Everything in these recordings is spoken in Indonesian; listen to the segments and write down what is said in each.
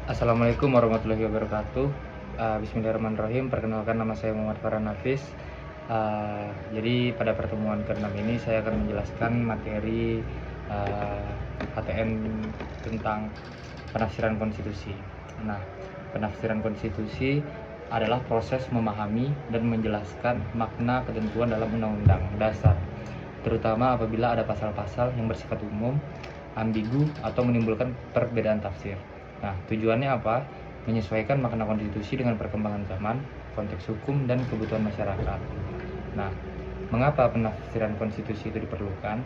Assalamualaikum warahmatullahi wabarakatuh. Bismillahirrahmanirrahim. Perkenalkan, nama saya Muhammad Farhan Nafis. Jadi pada pertemuan ke-6 ini saya akan menjelaskan materi HTN tentang penafsiran konstitusi. Nah, penafsiran konstitusi adalah proses memahami dan menjelaskan makna ketentuan dalam undang-undang dasar, terutama apabila ada pasal-pasal yang bersifat umum, ambigu, atau menimbulkan perbedaan tafsir. Nah, tujuannya apa? Menyesuaikan makna konstitusi dengan perkembangan zaman, konteks hukum, dan kebutuhan masyarakat. Nah, mengapa penafsiran konstitusi itu diperlukan?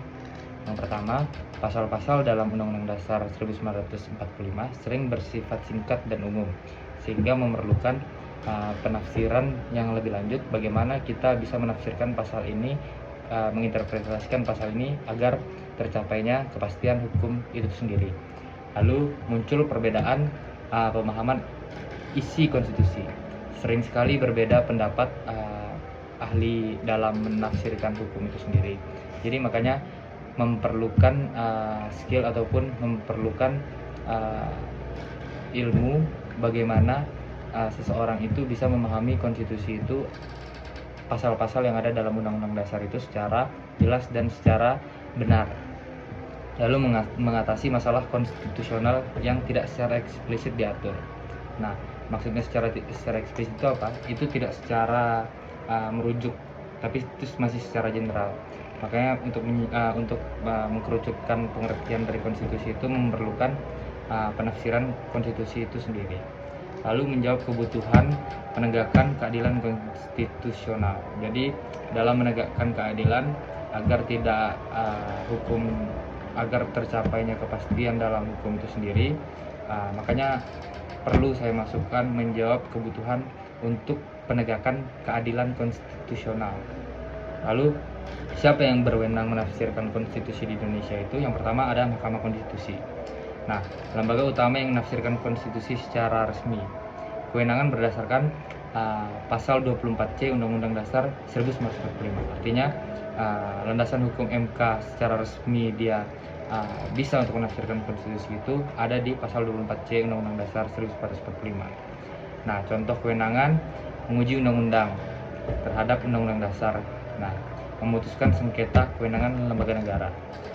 Yang pertama, pasal-pasal dalam Undang-Undang Dasar 1945 sering bersifat singkat dan umum, sehingga memerlukan penafsiran yang lebih lanjut bagaimana kita bisa menafsirkan pasal ini, menginterpretasikan pasal ini agar tercapainya kepastian hukum itu sendiri. Lalu muncul perbedaan pemahaman isi konstitusi. Sering sekali berbeda pendapat ahli dalam menafsirkan hukum itu sendiri. Jadi makanya memerlukan skill ataupun memerlukan ilmu bagaimana seseorang itu bisa memahami konstitusi itu, pasal-pasal yang ada dalam Undang-Undang Dasar itu secara jelas dan secara benar. Lalu mengatasi masalah konstitusional yang tidak secara eksplisit diatur. Nah, maksudnya secara eksplisit itu apa? Itu tidak secara merujuk, tapi itu masih secara general. Makanya untuk mengkerucutkan pengertian dari konstitusi itu memerlukan penafsiran konstitusi itu sendiri. Lalu menjawab kebutuhan penegakan keadilan konstitusional. Jadi dalam menegakkan keadilan agar tidak agar tercapainya kepastian dalam hukum itu sendiri, makanya perlu saya masukkan menjawab kebutuhan untuk penegakan keadilan konstitusional. Lalu siapa yang berwenang menafsirkan konstitusi di Indonesia itu? Yang pertama ada Mahkamah Konstitusi. Nah, lembaga utama yang menafsirkan konstitusi secara resmi. Kewenangan berdasarkan pasal 24C Undang-Undang Dasar 1945. Artinya landasan hukum MK secara resmi dia bisa untuk menafsirkan konstitusi itu ada di pasal 24C Undang-Undang Dasar 1945. Nah, contoh kewenangan menguji undang-undang terhadap Undang-Undang Dasar. Nah, memutuskan sengketa kewenangan lembaga negara.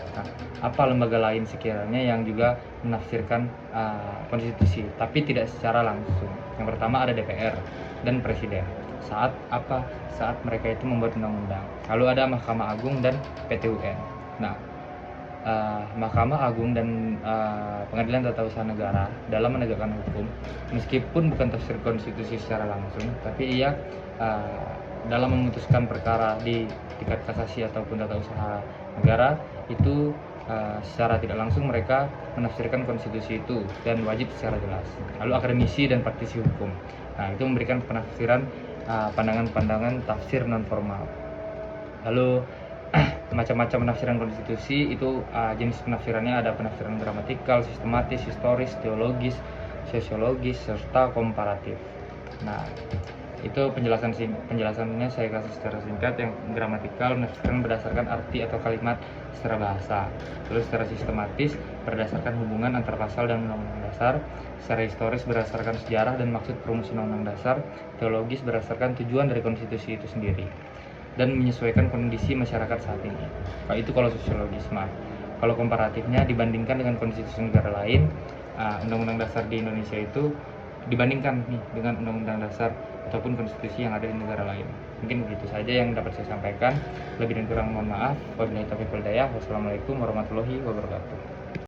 Nah, apa lembaga lain sekiranya yang juga menafsirkan konstitusi, tapi tidak secara langsung? Yang pertama ada DPR dan Presiden. Saat mereka itu membuat undang-undang. Lalu ada Mahkamah Agung dan PT UN. Nah, Mahkamah Agung dan Pengadilan Tata Usaha Negara dalam menegakkan hukum, meskipun bukan tafsir konstitusi secara langsung, tapi ia dalam memutuskan perkara di tingkat kasasi ataupun tata usaha negara itu secara tidak langsung mereka menafsirkan konstitusi itu dan wajib secara jelas. Lalu akademisi dan praktisi hukum, nah itu memberikan penafsiran pandangan-pandangan tafsir non formal. Lalu macam-macam penafsiran konstitusi itu jenis penafsirannya ada penafsiran gramatikal, sistematis, historis, teologis, sosiologis, serta komparatif. Nah, itu penjelasannya saya kasih secara singkat. Yang gramatikal menafsirkan berdasarkan arti atau kalimat secara bahasa. Terus secara sistematis berdasarkan hubungan antar pasal dan undang-undang dasar. Secara historis berdasarkan sejarah dan maksud perumus undang-undang dasar. Teologis berdasarkan tujuan dari konstitusi itu sendiri dan menyesuaikan kondisi masyarakat saat ini. Itu kalau sosiologis mah. Kalau komparatifnya dibandingkan dengan konstitusi negara lain, undang-undang dasar di Indonesia itu dibandingkan nih dengan undang-undang dasar ataupun konstitusi yang ada di negara lain. Mungkin begitu saja yang dapat saya sampaikan. Lebih dan kurang mohon maaf. Wabillahi taufiq wal hidayah. Wassalamualaikum warahmatullahi wabarakatuh.